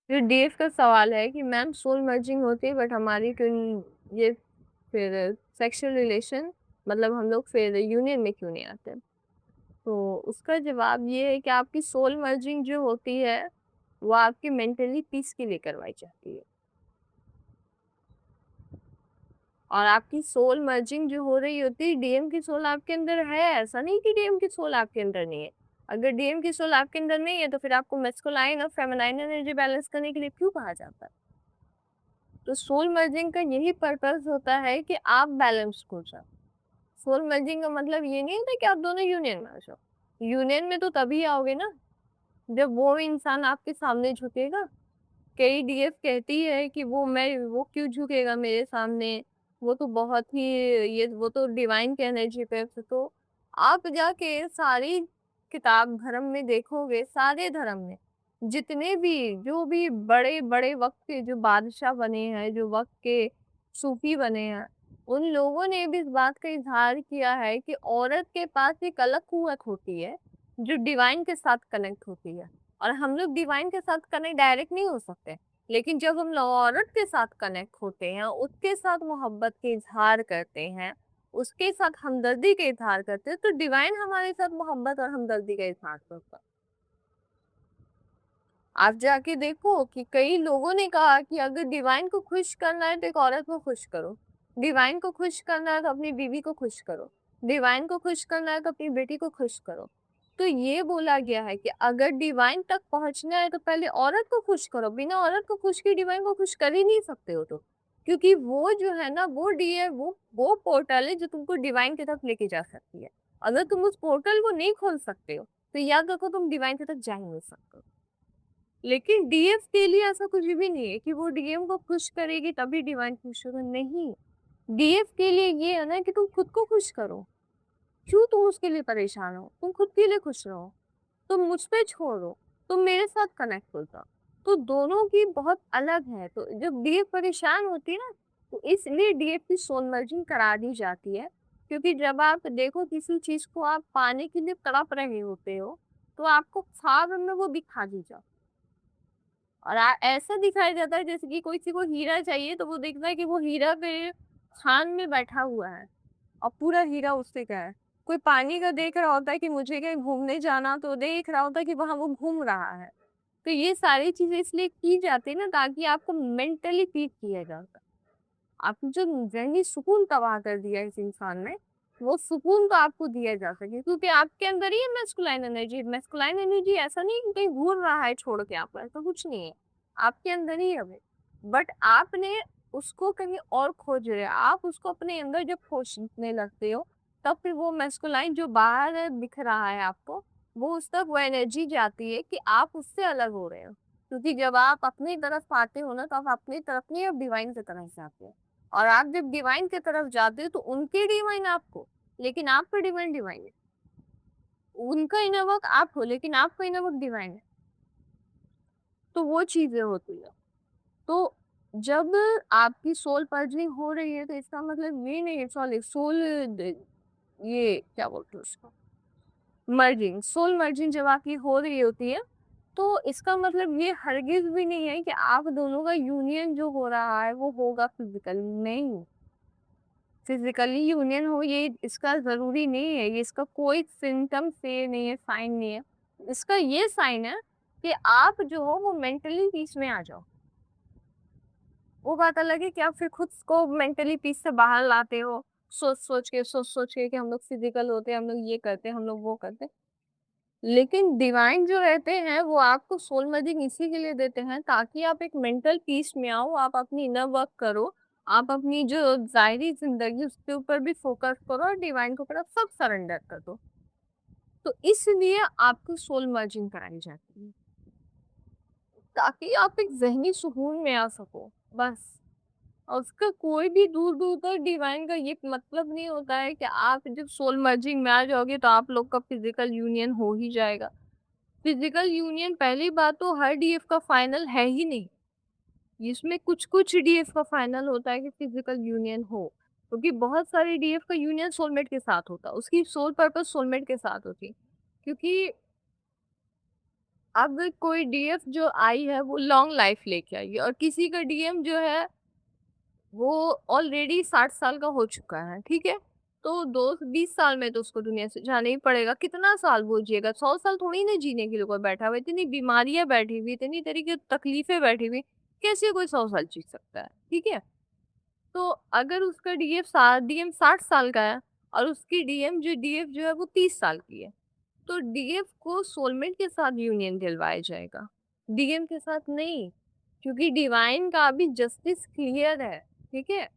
जो डीएफ का सवाल है कि मैम सोल मर्जिंग होती है बट हमारी क्यों ये फिर सेक्सुअल रिलेशन मतलब हम लोग फिर यूनियन में क्यों नहीं आते? तो उसका जवाब ये है कि आपकी सोल मर्जिंग जो होती है वो आपकी मेंटली पीस के लिए करवाई जाती है। और आपकी सोल मर्जिंग जो हो रही होती है, डीएम की सोल आपके अंदर है, ऐसा नहीं कि डीएम की सोल आपके अंदर नहीं है। अगर डीएम की सोल आपके अंदर नहीं है तो फिर आपको मैस्कुलाइन और फेमिनाइन एनर्जी बैलेंस करने के लिए क्यों कहा जाता है? तो सोल मर्जिंग का यही पर्पस होता है कि आप बैलेंस हो जाओ। सोल मर्जिंग का मतलब ये नहीं होता कि आप दोनों यूनियन में आ जाओ। यूनियन में तो तभी आओगे ना जब वो इंसान आपके सामने झुकेगा। कई डीएफ कहती है कि वो क्यों झुकेगा मेरे सामने, वो तो बहुत ही ये वो तो डिवाइन की एनर्जी पे है। तो आप जाके सारी किताब धर्म में देखोगे, सारे धर्म में जितने भी जो भी बड़े बड़े वक्त के जो बादशाह बने हैं, जो वक्त के सूफी बने हैं, उन लोगों ने भी इस बात का इजहार किया है कि औरत के पास एक अलग कुवत होती है जो डिवाइन के साथ कनेक्ट होती है। और हम लोग डिवाइन के साथ कनेक्ट डायरेक्ट नहीं हो सकते, लेकिन जब हम लोग औरत के साथ कनेक्ट होते हैं, उसके साथ मोहब्बत के इजहार करते हैं, उसके साथ हमदर्दी का इजहार करते हैं, तो डिवाइन हमारे साथ मोहब्बत और हमदर्दी का इजहार करता है। आप जाके देखो कि कई लोगों ने कहा कि अगर डिवाइन को खुश करना है तो एक औरत को खुश करो, डिवाइन को खुश करना है तो अपनी बीवी को खुश करो, डिवाइन को खुश करना है तो अपनी बेटी को खुश करो। तो ये बोला गया है कि अगर डिवाइन तक पहुंचना है तो पहले औरत को खुश करो, बिना औरत को खुश किए डिवाइन को खुश कर ही नहीं सकते हो। तो क्योंकि वो जो है ना वो डी वो पोर्टल है जो तुमको डिवाइन की तरफ लेके जा सकती है। अगर तुम उस पोर्टल को नहीं खोल सकते हो तो याद रखो तुम डिवाइन की तरफ जा ही नहीं सकते हो। लेकिन डीएफ के लिए ऐसा कुछ भी नहीं है कि वो डीएम को खुश करेगी तभी डिवाइन खुश होगा, नहीं। डीएफ के लिए ये है ना कि तुम खुद को खुश करो। क्यों तुम उसके लिए परेशान हो? तुम खुद के लिए खुश रहो, तुम मुझ पे छोड़ो, तुम मेरे साथ कनेक्ट हो जाओ। तो दोनों की बहुत अलग है। तो जब डीएफ परेशान होती है ना, तो इसलिए डीएफ की सोल मर्जिंग करा दी जाती है। क्योंकि जब आप देखो किसी चीज को आप पाने के लिए तड़प रहे होते हो, तो आपको ख्वाब में वो दिखा दी जाए। और ऐसा दिखाया जाता है जैसे कि कोई किसी को हीरा चाहिए तो वो देखता है कि वो हीरा पे खान में बैठा हुआ है और पूरा हीरा उससे का है। कोई पानी का देख रहा होता है कि मुझे कहीं घूमने जाना, तो देख रहा होता है कि वहां वो घूम रहा है। तो ये सारी चीजें इसलिए की जाती है ना ताकि आपको मेंटली पीस किया जाता है। आपने जो जहनी सुकून तबाह कर दिया इस इंसान में, वो सुकून तो आपको दिया जा सके, क्योंकि आपके अंदर ही है मैस्कुलाइन एनर्जी। मैस्कुलाइन एनर्जी ऐसा नहीं कि कहीं घूर रहा है छोड़ के, आपको ऐसा कुछ नहीं है, आपके अंदर ही है वो। बट आपने उसको कहीं और खोज रहे हो, आप उसको अपने अंदर जब खोजने लगते हो, तब फिर वो मैस्कुलाइन जो बाहर है, दिख रहा है आपको, वो उस तक वो एनर्जी जाती है कि आप उससे अलग हो रहे हो। क्योंकि जब आप अपनी तरफ आते हो ना, तो आप अपनी तरफ नहीं, आप डिवाइन की तरफ जाते हो। और आप जब डिवाइन की तरफ जाते हो तो उनके डिवाइन आपको, लेकिन आप पे डिवाइन डिवाइन है। उनका इनर वर्क आप हो लेकिन आपका इनर वर्क डिवाइन है। तो वो चीजें होती है। तो जब आपकी सोल पर्जनिंग हो रही है तो इसका मतलब ये नहीं है, सॉरी सोल, ये क्या बोलते हैं उसको, मर्जिंग, सोल मर्जिंग जब आपकी हो रही होती है तो इसका मतलब ये हरगिज भी नहीं है कि आप दोनों का यूनियन जो हो रहा है वो होगा फिजिकल, नहीं। फिजिकली यूनियन हो ये इसका जरूरी नहीं है, ये इसका कोई सिम्टम से नहीं है, साइन नहीं है। इसका ये साइन है कि आप जो हो वो मेंटली पीस में आ जाओ। वो बात अलग है कि आप फिर खुद को मेंटली पीस से बाहर लाते हो, सोच सोच के कि हम लोग फिजिकल होते हैं, हम लोग ये करते हैं, हम लोग वो करते हैं। लेकिन डिवाइन जो रहते हैं वो आपको सोल मर्जिंग इसी के लिए देते हैं ताकि आप एक मेंटल पीस में आओ, आप अपनी इनर वर्क करो, आप अपनी जो जाहिरी जिंदगी उसके ऊपर भी फोकस करो और डिवाइन के ऊपर आप सब सरेंडर कर दो। तो इसलिए आपको सोल मर्जिंग कराई जाती है ताकि आप एक जहनी सुकून में आ सको, बस। और उसका कोई भी दूर दूर तक डिवाइन का ये मतलब नहीं होता है कि आप जब सोल मर्जिंग में आ जाओगे तो आप लोग का फिजिकल यूनियन हो ही जाएगा। फिजिकल यूनियन पहली बात तो हर डीएफ का फाइनल है ही नहीं। इसमें कुछ कुछ डीएफ का फाइनल होता है कि फिजिकल यूनियन हो, क्योंकि बहुत सारे डीएफ का यूनियन सोलमेट के साथ होता है, उसकी सोल पर्पस सोलमेट के साथ होती है। क्योंकि अब कोई डीएफ जो आई है वो लॉन्ग लाइफ लेके आई है, और किसी का डीएम जो है वो ऑलरेडी 60 साल का हो चुका है, ठीक है। तो 20 साल में तो उसको दुनिया से जाना ही पड़ेगा। कितना साल वो जिएगा? 100 साल थोड़ी ना जीने के लिए कोई बैठा हुआ है। इतनी बीमारियां बैठी हुई, इतनी तरीके की तकलीफें बैठी हुई, कैसे कोई 100 साल जी सकता है? ठीक है। तो अगर उसका डीएम 60 साल का है और उसकी डीएफ जो है वो 30 साल की है, तो डीएफ को सोलमेट के साथ यूनियन दिलवाया जाएगा, डीएम के साथ नहीं। क्योंकि डिवाइन का अभी जस्टिस क्लियर है, ठीक है,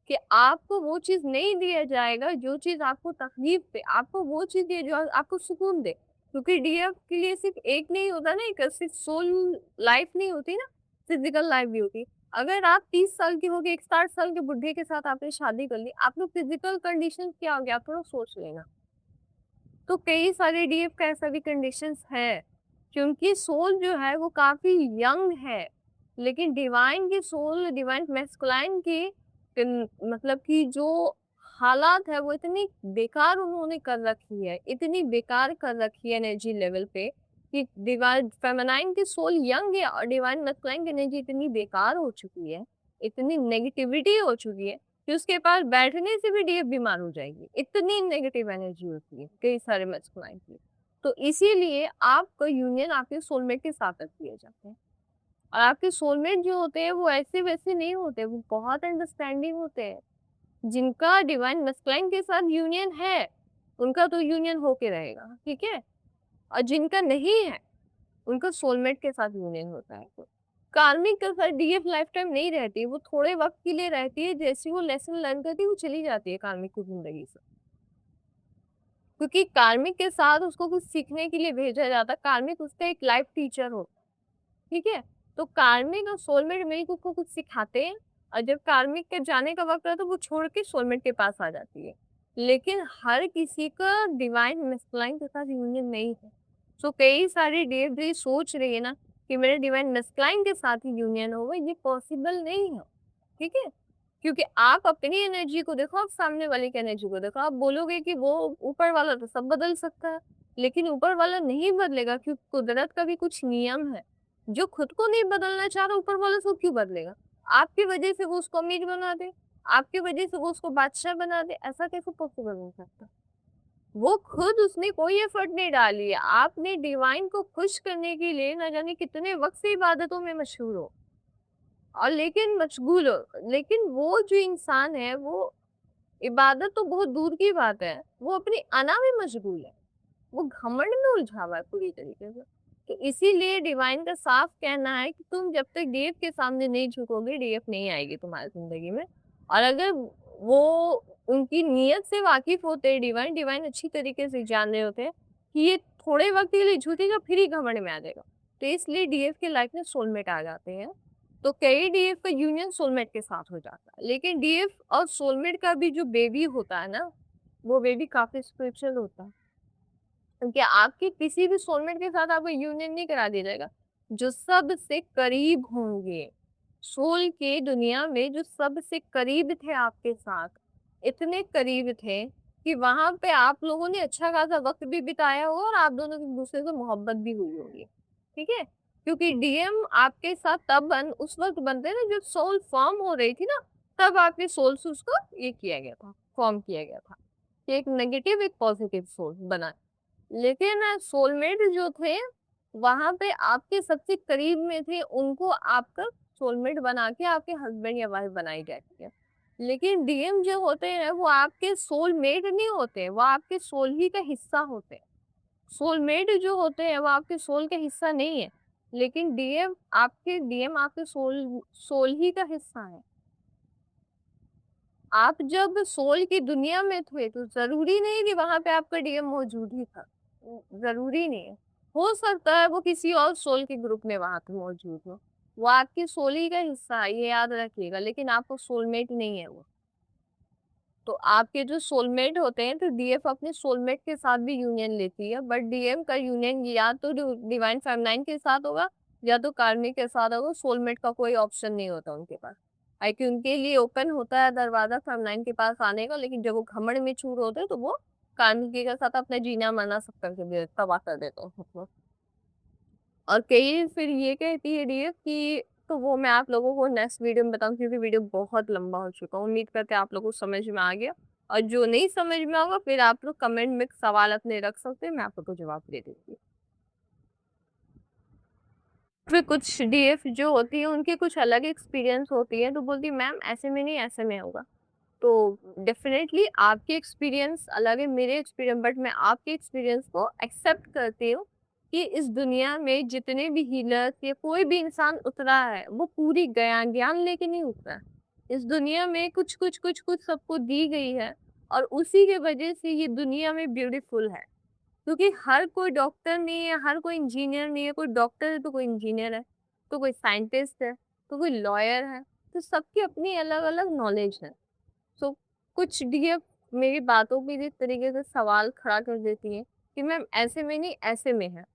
कि आपको वो चीज नहीं दिया जाएगा जो चीज आपको तकलीफ दे, आपको वो चीज दे जो आपको सुकून दे। क्योंकि डीएफ के लिए सिर्फ एक नहीं होता ना, एक सिर्फ सोल लाइफ नहीं होती ना, फिजिकल लाइफ भी होती। अगर आप 30 साल के हो गए, एक 60 साल के बुढ़े के साथ आपने शादी कर ली, आप लोग फिजिकल कंडीशन क्या हो गया, आप थोड़ा सोच लेना। तो कई सारे डीएफ का ऐसा भी कंडीशंस है, क्योंकि सोल जो है वो काफी यंग है, लेकिन डिवाइन की सोल, डिवाइन मैस्कुलाइन की मतलब कि जो हालात है वो इतनी बेकार उन्होंने कर रखी है, इतनी बेकार कर रखी है एनर्जी लेवल पे, कि डिवाइन फेमिनाइन की सोल यंग है और डिवाइन मैस्कुलाइन की एनर्जी इतनी बेकार हो चुकी है, इतनी नेगेटिविटी हो चुकी है कि उसके पास बैठने से भी डीएफ बीमार हो जाएगी, इतनी नेगेटिव एनर्जी होती है कई सारे मैस्कुलाइन की। तो इसीलिए आपका यूनियन आपके सोलमेट के साथ किए जाते हैं। और आपके सोलमेट जो होते हैं वो ऐसे वैसे नहीं होते, वो बहुत अंडरस्टैंडिंग होते हैं। जिनका डिवाइन मैस्कुलाइन के साथ यूनियन है उनका तो यूनियन होके रहेगा, ठीक है। और जिनका नहीं है उनका सोलमेट के साथ यूनियन होता है। तो कार्मिक के साथ डीएफ लाइफ टाइम नहीं रहती, वो थोड़े वक्त के लिए रहती है, जैसे वो लेसन लर्न करती है वो चली जाती है कार्मिक की जिंदगी से। क्योंकि कार्मिक के साथ उसको कुछ सीखने के लिए भेजा जाता है, कार्मिक उसका एक लाइफ टीचर हो, ठीक है। तो कार्मिक और सोलमेट मिलकर उसको कुछ सिखाते हैं, और जब कार्मिक के जाने का वक्त रहता है तो वो छोड़ के सोलमेट के पास आ जाती है। लेकिन हर किसी का डिवाइन मैस्कुलाइन के साथ यूनियन नहीं है। सो कई सारे देव सोच रही है ना कि मेरे डिवाइन मैस्कुलाइन के साथ ही यूनियन होगा, ये पॉसिबल नहीं है, ठीक है। क्योंकि आप अपनी एनर्जी को देखो, आप सामने वाले की एनर्जी को देखो, आप बोलोगे कि वो ऊपर वाला तो सब बदल सकता है, लेकिन ऊपर वाला नहीं बदलेगा, क्योंकि कुदरत का भी कुछ नियम है। जो खुद को नहीं बदलना चाह रहा ऊपर वाला उसको क्यों बदलेगा? आपकी वजह से वो उसको अमीर बना दे, आपकी वजह से वो उसको बादशाह बना दे, ऐसा कैसे पॉसिबल हो सकता? वो खुद उसने कोई एफर्ट नहीं डाली है, आपने डिवाइन को खुश करने के लिए न जाने कितने वक्त से इबादतों में मशहूर हो और लेकिन मशगूल हो, लेकिन वो जो इंसान है वो इबादत तो बहुत दूर की बात है, वो अपनी अना में मशगूल है, वो घमंड में उलझा हुआ है पूरी तरीके से। तो इसीलिए डिवाइन का साफ कहना है कि तुम जब तक डीएफ के सामने नहीं झुकोगे, डीएफ नहीं आएगी तुम्हारी जिंदगी में। और अगर वो उनकी नीयत से वाकिफ होते हैं, डिवाइन डिवाइन अच्छी तरीके से जान रहे होते हैं कि ये थोड़े वक्त के लिए झूठेगा फिर ही घमंड में आ जाएगा, तो इसलिए डीएफ के लाइफ में सोलमेट आ जाते हैं। तो कई डीएफ का यूनियन सोलमेट के साथ हो जाता है, लेकिन डीएफ और सोलमेट का भी जो बेबी होता है ना, वो बेबी काफी स्पिरिचुअल होता है। क्योंकि आपके किसी भी सोलमेट के साथ आपको यूनियन नहीं करा दिया जाएगा। जो सबसे करीब होंगे सोल के दुनिया में, जो सबसे करीब थे आपके साथ, इतने करीब थे कि वहां पे आप लोगों ने अच्छा खासा वक्त भी बिताया होगा और आप दोनों एक दूसरे से मोहब्बत भी हुई होगी, ठीक है। क्योंकि डीएम आपके साथ तब उस वक्त बनते ना जब सोल फॉर्म हो रही थी ना, तब आपके सोल से उसको ये किया गया था, फॉर्म किया गया था कि एक नेगेटिव एक पॉजिटिव सोल बना। लेकिन सोलमेट जो थे वहां पे आपके सबसे करीब में थे, उनको आपका सोलमेट बना के आपके हस्बैंड या वाइफ बनाई जाती है। लेकिन डीएम जो होते हैं वो आपके सोलमेट नहीं होते, वो आपके सोल ही का हिस्सा होते हैं। सोलमेट जो होते हैं वो आपके सोल का हिस्सा नहीं है, लेकिन डीएम आपके सोल सोल ही का हिस्सा है। आप जब सोल की दुनिया में थे तो जरूरी नहीं कि वहां पे आपका डीएम मौजूद ही था, जरूरी नहीं है। हो सकता है वो किसी और सोल के ग्रुप में वहां पे मौजूद हो, वो आपकी सोल ही का हिस्सा है, ये याद रखिएगा, लेकिन आपको सोलमेट नहीं है वो। तो आपके जो सोलमेट होते हैं, तो डीएफ अपने सोलमेट के साथ भी यूनियन लेती है, बट डीएम का यूनियन या तो डिवाइन फेमिनाइन के साथ होगा या तो कार्मिक के साथ होगा, सोलमेट का कोई ऑप्शन नहीं होता उनके पास। आई कि उनके लिए ओपन होता है दरवाजा फेमिनाइन के पास आने का, लेकिन जब वो घमंड में चूर होते हैं तो वो कार्मिक के साथ अपना जीना मरना सब करके तबाह कर देते हैं। और कई फिर ये कहती है डीएफ कि तो वो मैं आप लोगों को नेक्स्ट वीडियो में बताऊँ, क्योंकि वीडियो बहुत लंबा हो चुका है। उम्मीद करते हैं आप लोगों को समझ में आ गया, और जो नहीं समझ में होगा फिर आप लोग कमेंट में सवाल अपने रख सकते हैं, मैं आप लोग को जवाब दे देती हूँ। फिर कुछ डीएफ जो होती है उनके कुछ अलग एक्सपीरियंस होती है, तो बोलती है मैम ऐसे में नहीं, ऐसे में होगा। तो डेफिनेटली आपके एक्सपीरियंस अलग है, मेरे एक्सपीरियंस, बट मैं आपके एक्सपीरियंस को एक्सेप्ट करती हूँ कि इस दुनिया में जितने भी हीलर्स या कोई भी इंसान उतरा है वो पूरी ज्ञान लेके नहीं उतरा है। इस दुनिया में कुछ कुछ कुछ कुछ सबको दी गई है, और उसी के वजह से ये दुनिया में ब्यूटीफुल है। क्योंकि हर कोई डॉक्टर नहीं है, हर कोई इंजीनियर नहीं है। कोई डॉक्टर है तो कोई इंजीनियर है, तो कोई साइंटिस्ट है, तो कोई लॉयर है। तो सबकी अपनी अलग अलग नॉलेज है। सो कुछ डीएफ मेरी बातों पे इस तरीके से सवाल खड़ा कर देती है कि मैम ऐसे में नहीं, ऐसे में है।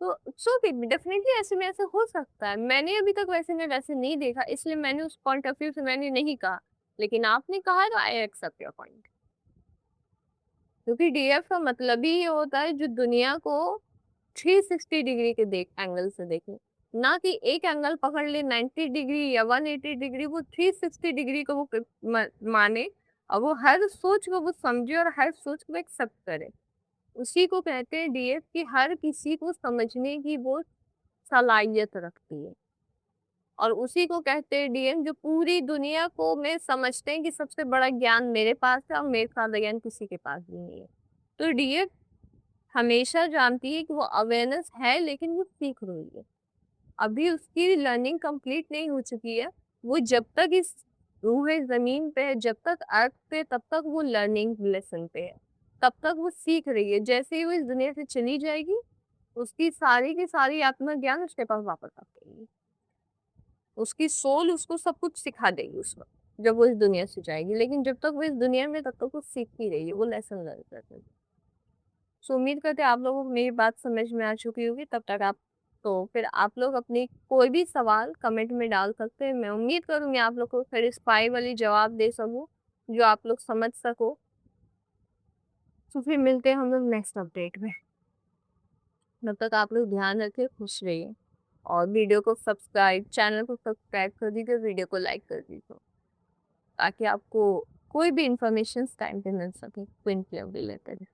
तो सो डेफिनेटली ऐसे में ऐसे हो सकता है। मैंने अभी तक वैसे में वैसे नहीं देखा, इसलिए मैंने उस पॉइंट ऑफ व्यू से मैंने नहीं कहा, लेकिन आपने कहा है तो आई एक्सेप्ट योर पॉइंट। क्योंकि डीएफ का मतलब ही ये होता है जो दुनिया को 360 डिग्री के देख एंगल से देखे, ना कि एक एंगल पकड़ ले 90 डिग्री या 180 डिग्री, वो 360 डिग्री को वो माने, और वो हर सोच को वो समझे और हर सोच को एक्सेप्ट करे। उसी को कहते हैं डीएफ कि हर किसी को समझने की वो सलाहियत रखती है, और उसी को कहते हैं डीएम जो पूरी दुनिया को में समझते हैं कि सबसे बड़ा ज्ञान मेरे पास है और मेरे साथ ज्ञान किसी के पास भी नहीं है। तो डीएफ हमेशा जानती है कि वो अवेयरनेस है, लेकिन वो सीख रही है, अभी उसकी लर्निंग कंप्लीट नहीं हो चुकी है। वो जब तक इस रूहे जमीन पे है, जब तक अर्थ पे, तब तक वो लर्निंग लेसन पे है, तब तक वो सीख रही है। जैसे ही वो इस दुनिया से चली जाएगी, उसकी सारी की सारी आत्मज्ञान उसके पास वापस आ जाएगी। उसकी सोल उसको सब कुछ सिखा देगी उस वक्त जब वो इस दुनिया से जाएगी, लेकिन जब तक वो इस दुनिया में तब तक वो सीखती रही है, वो लेसन लर्न करती है। सो उम्मीद करते हैं आप लोगों को मेरी बात समझ में आ चुकी होगी। तब तक आप तो फिर आप लोग अपनी कोई भी सवाल कमेंट में डाल सकते हैं। मैं उम्मीद करूंगी आप लोग को सेटिस्फाई वाली जवाब दे सकूं जो आप लोग समझ सको। तो फिर मिलते हैं हम लोग नेक्स्ट अपडेट में। तब तक आप लोग ध्यान रखें, खुश रहिए, और वीडियो को सब्सक्राइब, चैनल को सब्सक्राइब कर दीजिए, वीडियो को लाइक कर दीजिए, ताकि आपको कोई भी इंफॉर्मेशन टाइम पे मिल सके ट्विन फ्लेम रिलेटेड।